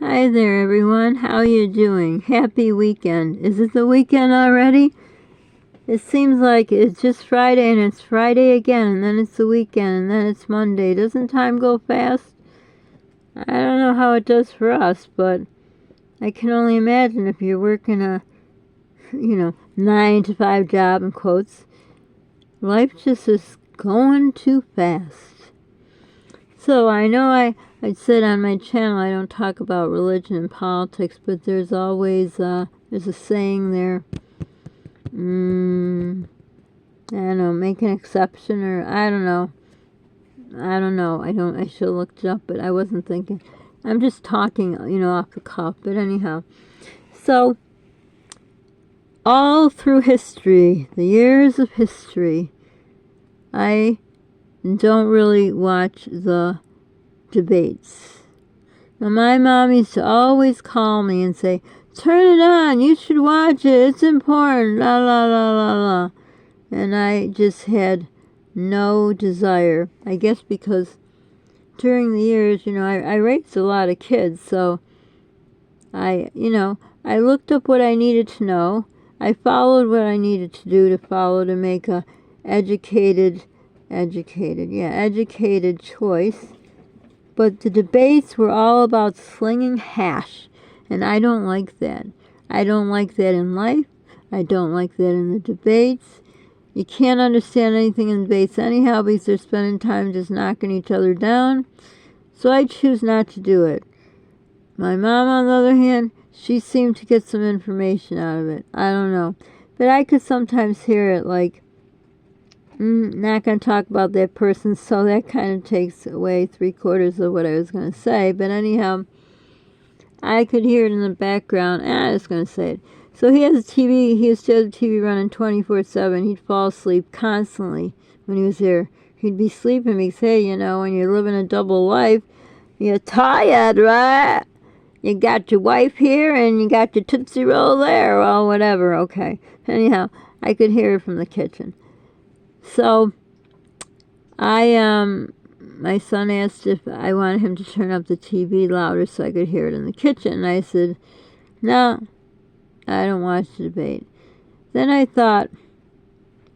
Hi there, everyone. How you doing? Happy weekend. Is it the weekend already? It seems like it's just Friday and it's Friday again, and then it's the weekend, and then it's Monday. Doesn't time go fast? I don't know how it does for us, but I can only imagine if you're working a, 9 to 5 job, in quotes. Life just is going too fast. So I know I said on my channel I don't talk about religion and politics, but there's always there's a saying there. I don't know, make an exception, or I don't know. I should have looked it up, but I wasn't thinking. I'm just talking, off the cuff. But anyhow, so all through history, the years of history, I don't really watch the debates. Now, my mom used to always call me and say, "Turn it on, you should watch it, it's important, la la la la la." And I just had no desire. I guess because during the years, I raised a lot of kids, so I looked up what I needed to know. I followed what I needed to do to make a educated choice. But the debates were all about slinging hash, and I don't like that. I don't like that in life. I don't like that in the debates. You can't understand anything in debates anyhow because they're spending time just knocking each other down. So I choose not to do it. My mom, on the other hand, she seemed to get some information out of it. I don't know. But I could sometimes hear it like, not going to talk about that person, so that kind of takes away 3/4 of what I was going to say. But anyhow, I could hear it in the background, and I was going to say it. So he used to have the TV running 24/7. He'd fall asleep constantly when he was there. He'd be sleeping because, hey, when you're living a double life, you're tired, right? You got your wife here and you got your Tootsie Roll there. Well, whatever, okay. Anyhow, I could hear it from the kitchen. So, my son asked if I wanted him to turn up the TV louder so I could hear it in the kitchen. And I said, no, I don't watch the debate. Then I thought,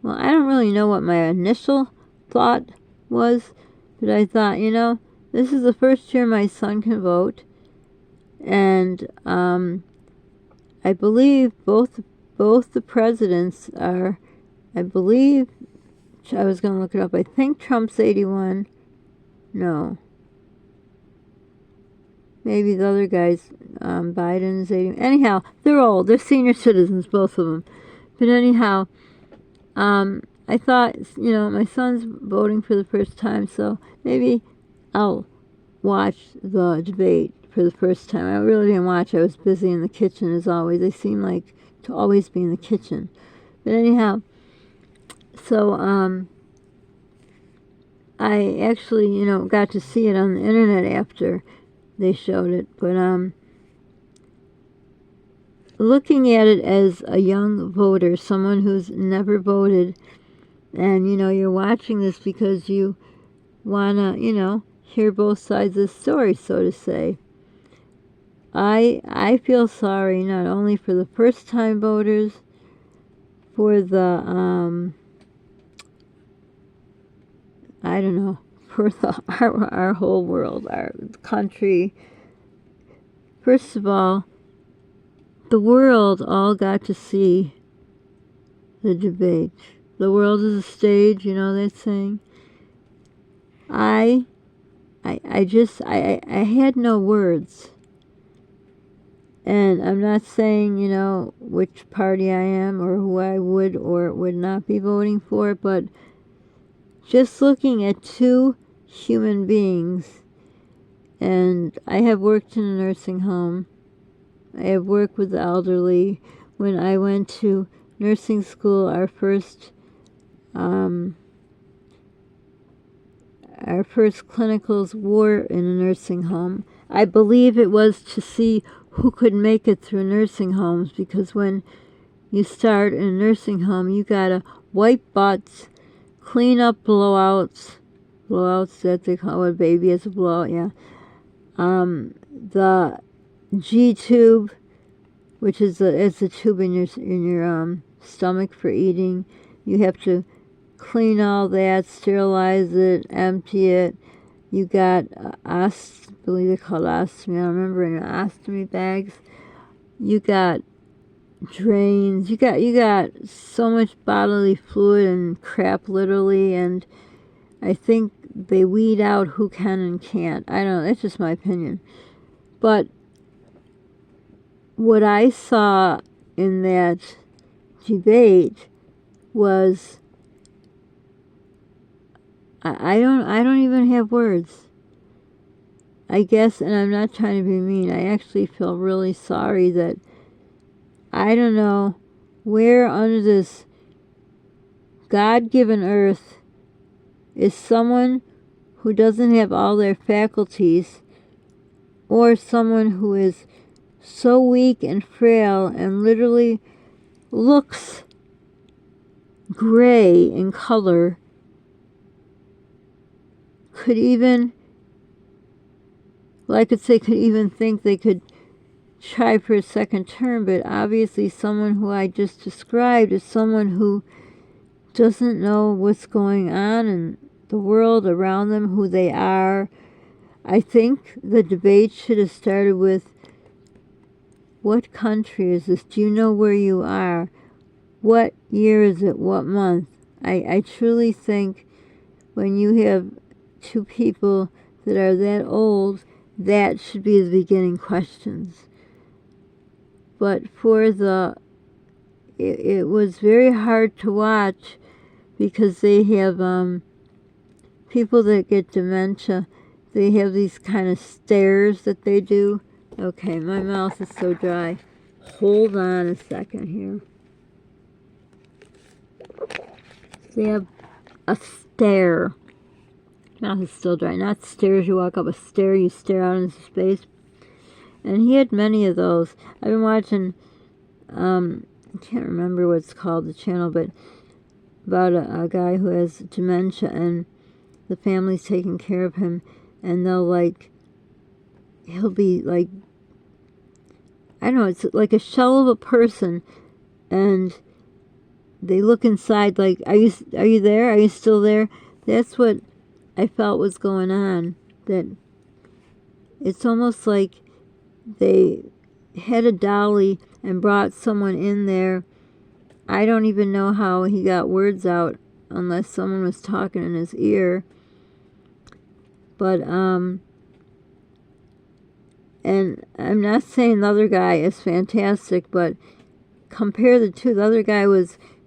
well, I don't really know what my initial thought was, but I thought, this is the first year my son can vote. And I believe both the presidents are, I was going to look it up. I think Trump's 81. No. Maybe the other guy's, Biden's 81. Anyhow, they're old. They're senior citizens, both of them. But anyhow, I thought, my son's voting for the first time, so maybe I'll watch the debate for the first time. I really didn't watch. I was busy in the kitchen, as always. I seem like to always be in the kitchen. But anyhow, so, I actually, got to see it on the internet after they showed it. But, looking at it as a young voter, someone who's never voted, and, you're watching this because you want to, hear both sides of the story, so to say. I feel sorry not only for the first-time voters, for the, I don't know, for our whole world, our country. First of all, the world all got to see the debate. The world is a stage, that saying. I had no words. And I'm not saying, which party I am or who I would or would not be voting for, but just looking at two human beings, and I have worked in a nursing home. I have worked with the elderly. When I went to nursing school, our first clinicals were in a nursing home. I believe it was to see who could make it through nursing homes, because when you start in a nursing home, you gotta wipe butts, clean up blowouts, that they call a baby as a blowout, yeah. G-tube, which is it's a tube in your stomach for eating. You have to clean all that, sterilize it, empty it. You got I believe they're called ostomy. I remember in ostomy bags. You got drains. You got so much bodily fluid and crap, literally. And I think they weed out who can and can't. I don't know. That's just my opinion. But what I saw in that debate was I don't even have words. I guess, and I'm not trying to be mean, I actually feel really sorry that I don't know where under this God-given earth is someone who doesn't have all their faculties, or someone who is so weak and frail and literally looks gray in color, could even, well, I could say could even think they could try for a second term, but obviously someone who I just described is someone who doesn't know what's going on in the world around them, who they are. I think the debate should have started with, what country is this? Do you know where you are? What year is it? What month? I truly think when you have two people that are that old, that should be the beginning questions. But for it was very hard to watch because they have people that get dementia. They have these kind of stares that they do. Okay, my mouth is so dry. Hold on a second here. They have a stare. Mouth is still dry. Not stairs, you walk up a stair, you stare out into space. And he had many of those. I've been watching, I can't remember what it's called, the channel, but about a guy who has dementia and the family's taking care of him, and he'll be like, I don't know, it's like a shell of a person, and they look inside like, are you there? Are you still there? That's what I felt was going on. That it's almost like they had a dolly and brought someone in there. I don't even know how he got words out unless someone was talking in his ear. But, and I'm not saying the other guy is fantastic, but compare the two. The other guy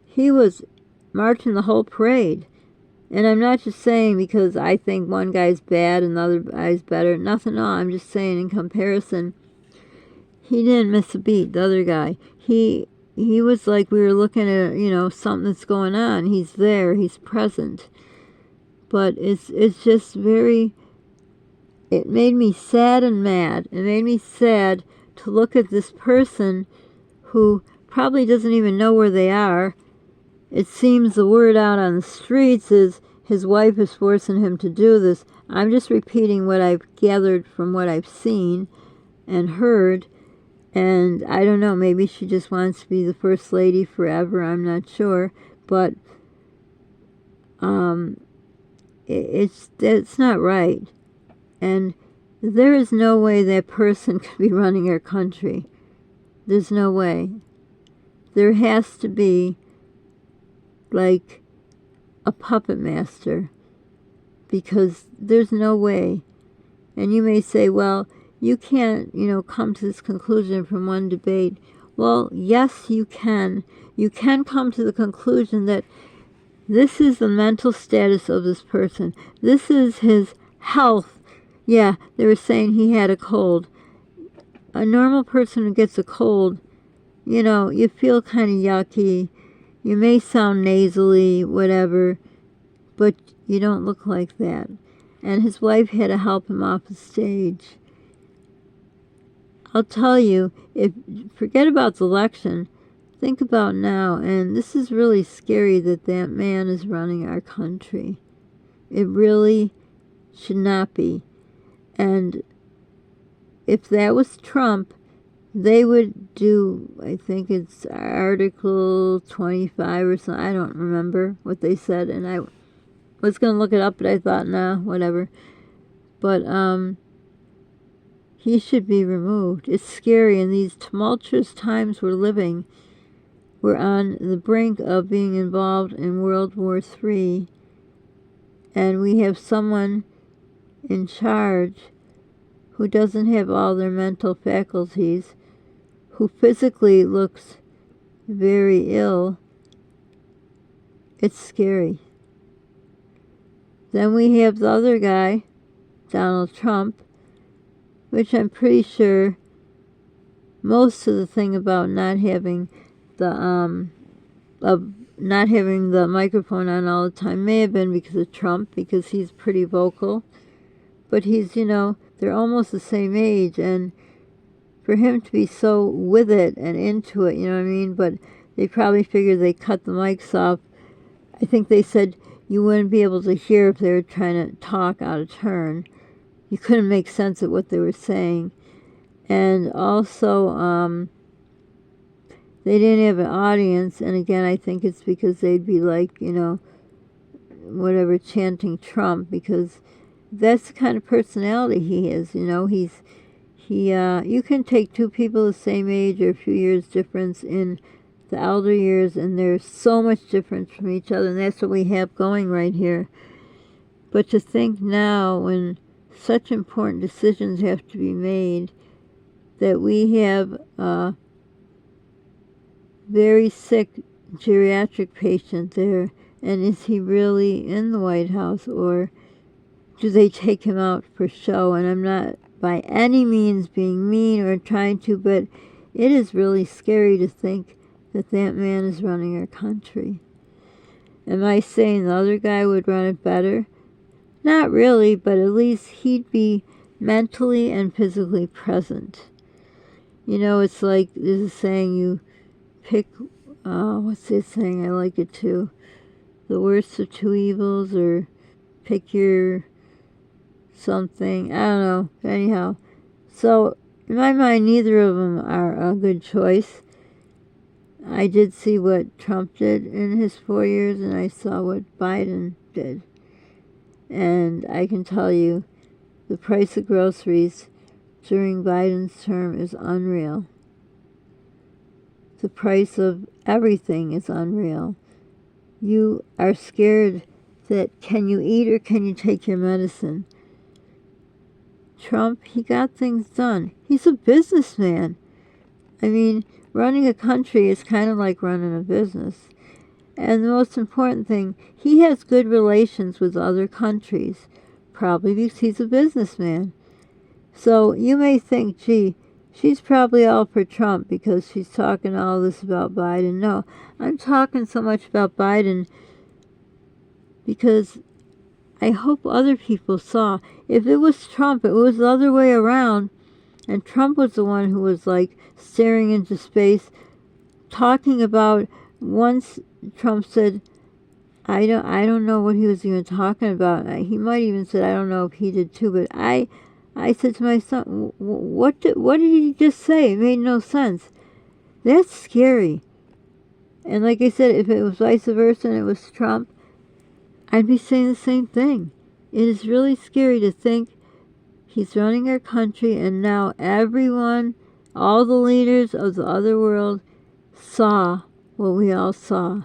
he was marching the whole parade. And I'm not just saying because I think one guy's bad and the other guy's better. Nothing, no, I'm just saying in comparison, he didn't miss a beat, the other guy. He was like we were looking at, something that's going on. He's there, he's present. But it's just very, it made me sad and mad. It made me sad to look at this person who probably doesn't even know where they are. It seems the word out on the streets is his wife is forcing him to do this. I'm just repeating what I've gathered from what I've seen and heard. And I don't know, maybe she just wants to be the first lady forever. I'm not sure. But it's not right. And there is no way that person could be running our country. There's no way. There has to be like a puppet master, because there's no way. And you may say, well, you can't, come to this conclusion from one debate. Well, yes, you can. You can come to the conclusion that this is the mental status of this person. This is his health. Yeah, they were saying he had a cold. A normal person who gets a cold, you feel kind of yucky. You may sound nasally, whatever, but you don't look like that. And his wife had to help him off the stage. I'll tell you, forget about the election, think about now, and this is really scary that man is running our country. It really should not be. And if that was Trump, they would do, I think it's Article 25 or something. I don't remember what they said, and I was going to look it up, but I thought, nah, whatever. But he should be removed. It's scary in these tumultuous times we're living. We're on the brink of being involved in World War III, and we have someone in charge who doesn't have all their mental faculties, who physically looks very ill. It's scary. Then we have the other guy, Donald Trump, which I'm pretty sure most of the thing about not having the microphone on all the time may have been because of Trump, because he's pretty vocal. But he's, they're almost the same age, and for him to be so with it and into it, you know what I mean? But they probably figured they cut the mics off. I think they said you wouldn't be able to hear if they were trying to talk out of turn. You couldn't make sense of what they were saying. And also, they didn't have an audience, and again, I think it's because they'd be like, whatever, chanting Trump, because that's the kind of personality he is, you can take two people the same age or a few years difference in the elder years, and there's so much difference from each other, and that's what we have going right here. But to think now, when such important decisions have to be made, that we have a very sick geriatric patient there, and is he really in the White House, or do they take him out for show? And I'm not by any means being mean or trying to, but it is really scary to think that that man is running our country. Am I saying the other guy would run it better? Not really, but at least he'd be mentally and physically present. It's like there's a saying, you pick, what's this saying? I like it too. The worst of two evils, or pick your something. I don't know. Anyhow, so in my mind, neither of them are a good choice. I did see what Trump did in his 4 years, and I saw what Biden did. And I can tell you, the price of groceries during Biden's term is unreal. The price of everything is unreal. You are scared that can you eat or can you take your medicine? Trump, he got things done. He's a businessman. I mean, running a country is kind of like running a business. And the most important thing, he has good relations with other countries, probably because he's a businessman. So you may think, gee, she's probably all for Trump because she's talking all this about Biden. No, I'm talking so much about Biden because I hope other people saw. If it was Trump, it was the other way around. And Trump was the one who was like staring into space, talking about, once Trump said, I don't know what he was even talking about. He might even said, I don't know if he did too, but I said to my son, what did he just say? It made no sense. That's scary. And like I said, if it was vice versa and it was Trump, I'd be saying the same thing. It is really scary to think he's running our country, and now everyone, all the leaders of the other world, saw what we all saw.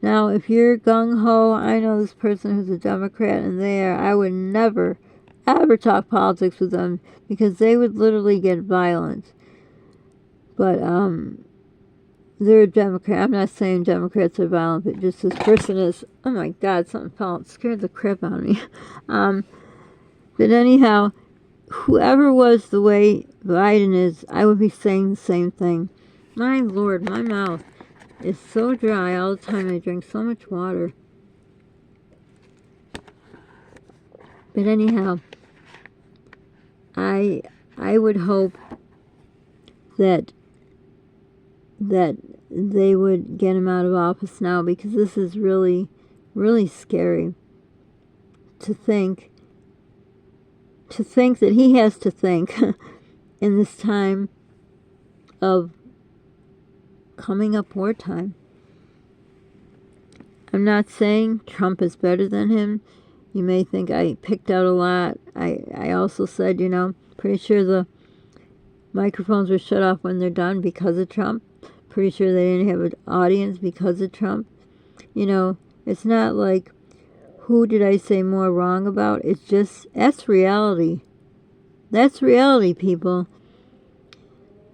Now, if you're gung-ho, I know this person who's a Democrat, and I would never, ever talk politics with them because they would literally get violent. But they're a Democrat. I'm not saying Democrats are violent, but just this person is. Oh my God, something fell out. It scared the crap out of me. But anyhow, whoever was the way Biden is, I would be saying the same thing. My Lord, my mouth is so dry all the time. I drink so much water. But anyhow, I would hope that they would get him out of office now, because this is really, really scary to think that he has to think in this time of coming up wartime. I'm not saying Trump is better than him. You may think I picked out a lot. I also said, pretty sure the microphones were shut off when they're done because of Trump. Pretty sure they didn't have an audience because of Trump. It's not like, who did I say more wrong about? It's just, that's reality. That's reality, people.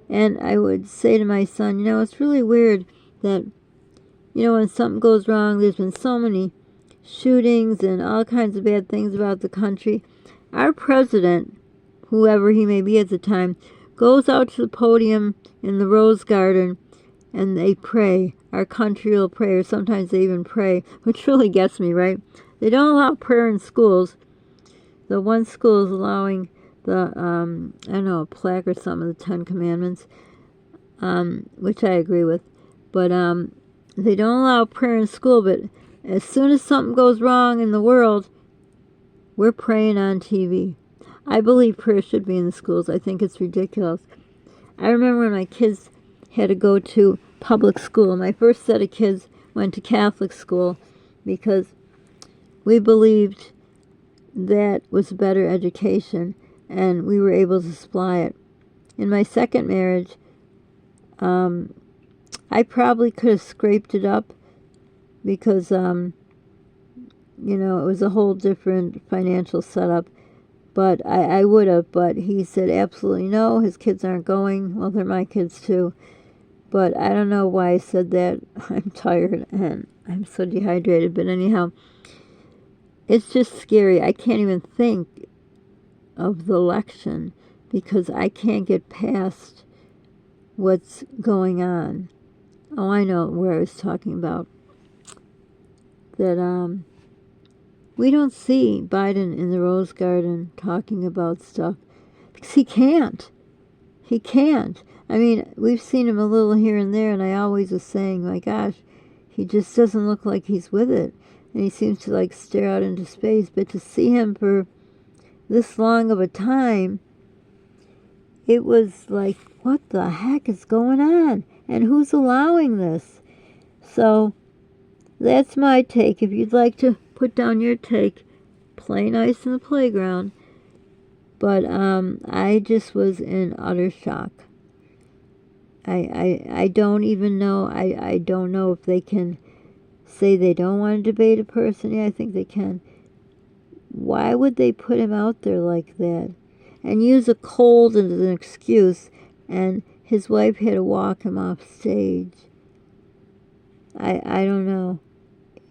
And I would say to my son, it's really weird that, when something goes wrong, there's been so many shootings and all kinds of bad things about the country. Our president, whoever he may be at the time, goes out to the podium in the Rose Garden and they pray. Our country will pray, or sometimes they even pray, which really gets me, right? They don't allow prayer in schools. The one school is allowing the, a plaque or something of the Ten Commandments, which I agree with. But they don't allow prayer in school, but as soon as something goes wrong in the world, we're praying on TV. I believe prayer should be in the schools. I think it's ridiculous. I remember when my kids had to go to public school. My first set of kids went to Catholic school because we believed that was a better education, and we were able to supply it. In my second marriage, I probably could have scraped it up because, it was a whole different financial setup. But I would have, but he said absolutely no, his kids aren't going. Well, they're my kids too. But I don't know why I said that. I'm tired and I'm so dehydrated. But anyhow, it's just scary. I can't even think of the election because I can't get past what's going on. Oh, I know where I was talking about. That, we don't see Biden in the Rose Garden talking about stuff because he can't. He can't. I mean, we've seen him a little here and there, and I always was saying, my gosh, he just doesn't look like he's with it. And he seems to, stare out into space. But to see him for this long of a time, it was like, what the heck is going on? And who's allowing this? So that's my take. If you'd like to put down your take, play nice in the playground. But I just was in utter shock. I don't even know. I don't know if they can say they don't want to debate a person. Yeah, I think they can. Why would they put him out there like that? And use a cold as an excuse, and his wife had to walk him off stage. I don't know.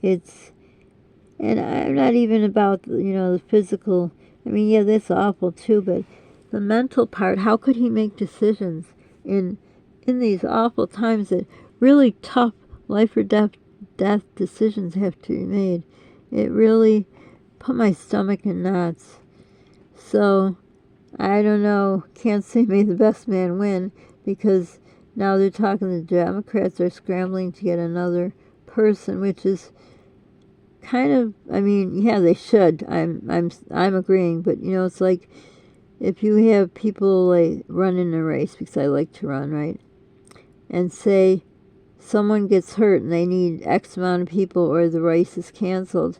And I'm not even about, the physical. I mean, yeah, that's awful too, but the mental part, how could he make decisions in these awful times that really tough life or death decisions have to be made? It really put my stomach in knots. So, I don't know. Can't say may the best man win, because now they're talking, the Democrats are scrambling to get another person, which is kind of, yeah, they should. I'm agreeing, but it's like if you have people run in a race, because I like to run, right? And say someone gets hurt and they need X amount of people, or the race is canceled.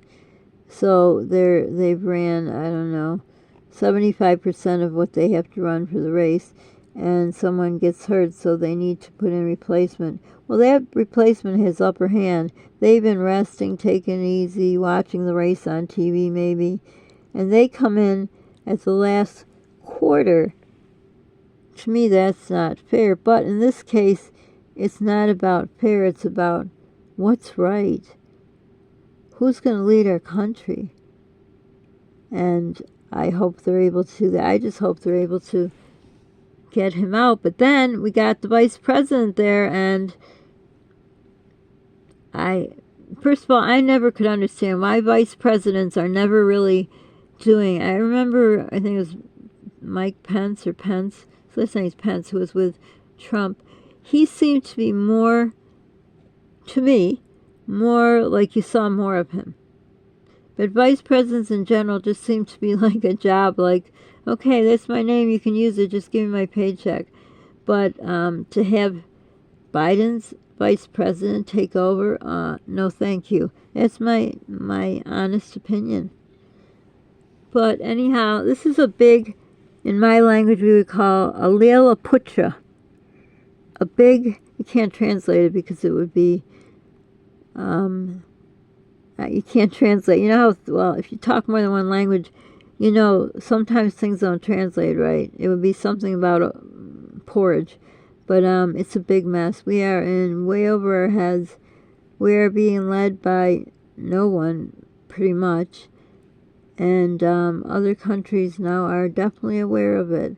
So they've ran, I don't know, 75% of what they have to run for the race, and someone gets hurt, so they need to put in replacement. Well, that replacement has upper hand. They've been resting, taking it easy, watching the race on TV maybe, and they come in at the last quarter. To me, that's not fair. But in this case, it's not about fair. It's about what's right. Who's going to lead our country? And I hope they're able to do that. I just hope they're able to get him out. But then we got the vice president there, and first of all, I never could understand why vice presidents are never really doing. I remember, I think it was Mike Pence or Pence, so let's say it's Pence, who was with Trump. He seemed to be more, to me, more like you saw more of him. But vice presidents in general just seem to be like a job, like, okay, that's my name, you can use it, just give me my paycheck. But to have Biden's vice president take over, no thank you. That's my honest opinion. But anyhow, this is a big, in my language we would call a Lila-putra. A big, you can't translate it because it would be, you can't translate. You know how, well, if you talk more than one language, you know, sometimes things don't translate right. It would be something about porridge. But it's a big mess. We are in way over our heads. We are being led by no one, pretty much. And other countries now are definitely aware of it.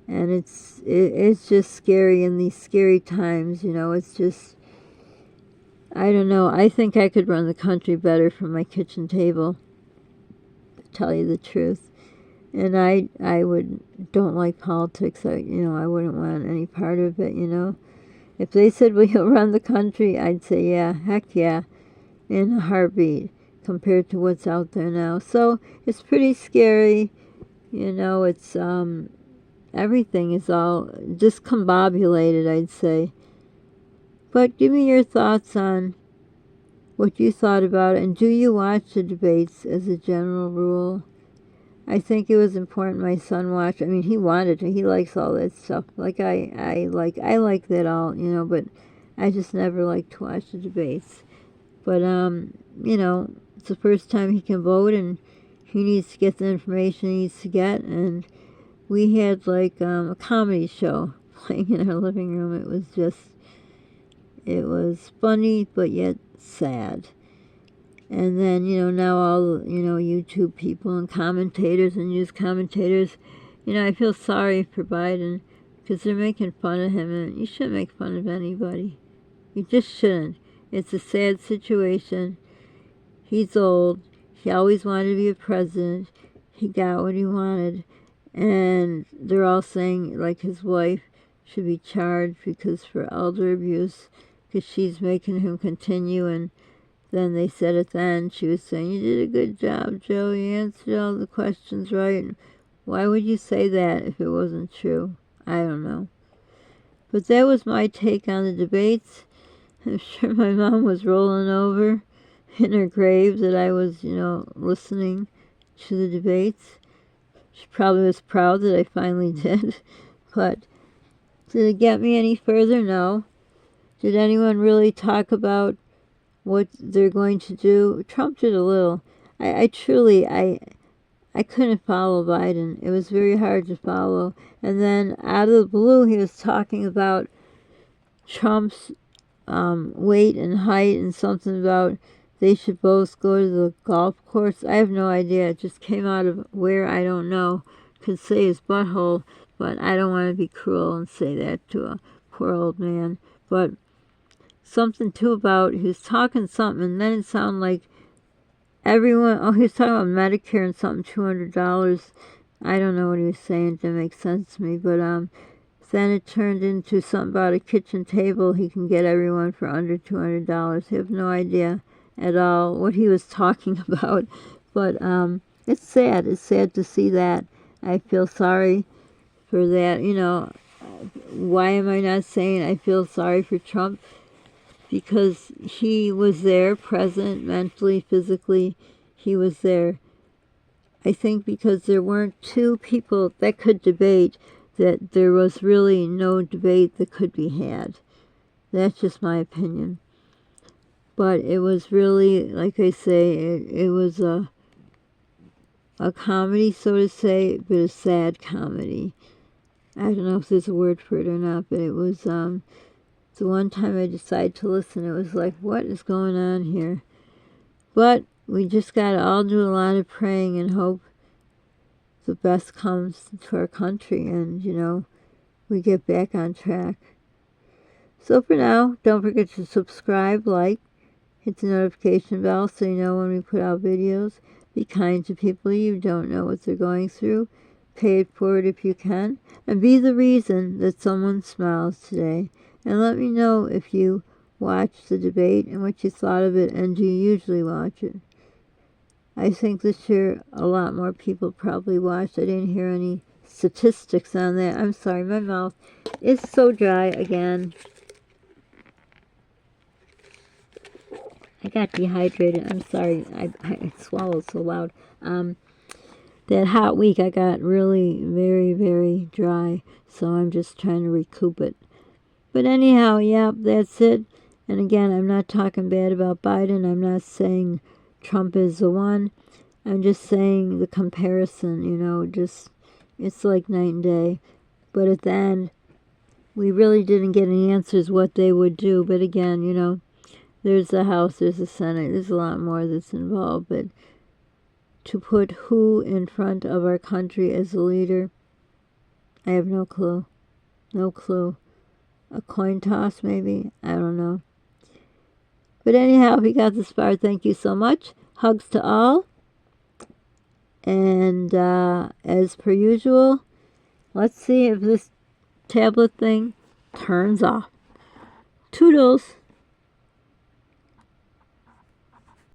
And it's just scary in these scary times, you know. It's just, I don't know. I think I could run the country better from my kitchen table, to tell you the truth. And I don't like politics. I wouldn't want any part of it, you know. If they said, will you run the country, I'd say, yeah, heck yeah, in a heartbeat, compared to what's out there now. So it's pretty scary, you know. It's, everything is all discombobulated, I'd say. But give me your thoughts on what you thought about it, and do you watch the debates as a general rule? I think it was important my son watched. I mean, he wanted to. He likes all that stuff. Like I like that all, you know, but I just never like to watch the debates. But you know, it's the first time he can vote, and he needs to get the information he needs to get. And we had like a comedy show playing in our living room. It was funny, but yet sad. And then, you know, now all, you know, YouTube people and commentators and news commentators, you know, I feel sorry for Biden because they're making fun of him, and you shouldn't make fun of anybody. You just shouldn't. It's a sad situation. He's old. He always wanted to be a president. He got what he wanted. And they're all saying, like, his wife should be charged because for elder abuse, because she's making him continue. And then they said at the end, she was saying, you did a good job, Joe. You answered all the questions right. Why would you say that if it wasn't true? I don't know. But that was my take on the debates. I'm sure my mom was rolling over in her grave that I was, you know, listening to the debates. She probably was proud that I finally did. But did it get me any further? No. Did anyone really talk about what they're going to do? Trump did a little. I truly couldn't follow Biden. It was very hard to follow. And then out of the blue, he was talking about Trump's weight and height and something about they should both go to the golf course. I have no idea. It just came out of where, I don't know. Could say his butthole, but I don't want to be cruel and say that to a poor old man. But something too about, he was talking something, and then it sounded like everyone, he was talking about Medicare and something, $200. I don't know what he was saying. It didn't make sense to me. But then it turned into something about a kitchen table he can get everyone for under $200. I have no idea at all what he was talking about. But it's sad. It's sad to see that. I feel sorry for that. You know, why am I not saying I feel sorry for Trump? Because he was there, present, mentally, physically, he was there. I think because there weren't two people that could debate, that there was really no debate that could be had. That's just my opinion. But it was really, like I say, it was a comedy, so to say, but a sad comedy. I don't know if there's a word for it or not, but it was, the one time I decided to listen, it was like, what is going on here? But we just got to all do a lot of praying and hope the best comes to our country and, you know, we get back on track. So for now, don't forget to subscribe, like, hit the notification bell so you know when we put out videos. Be kind to people you don't know what they're going through. Pay it forward if you can. And be the reason that someone smiles today. And let me know if you watched the debate and what you thought of it, and do you usually watch it. I think this year a lot more people probably watched. I didn't hear any statistics on that. I'm sorry, my mouth is so dry again. I got dehydrated. I'm sorry. I swallowed so loud. That hot week, I got really very, very dry. So I'm just trying to recoup it. But anyhow, yeah, that's it. And again, I'm not talking bad about Biden. I'm not saying Trump is the one. I'm just saying the comparison, just it's like night and day. But at the end, we really didn't get any answers what they would do. But again, there's the House, there's the Senate, there's a lot more that's involved. But to put who in front of our country as a leader, I have no clue. No clue. A coin toss, maybe? I don't know. But anyhow, if you got this far, thank you so much. Hugs to all. And as per usual, let's see if this tablet thing turns off. Toodles.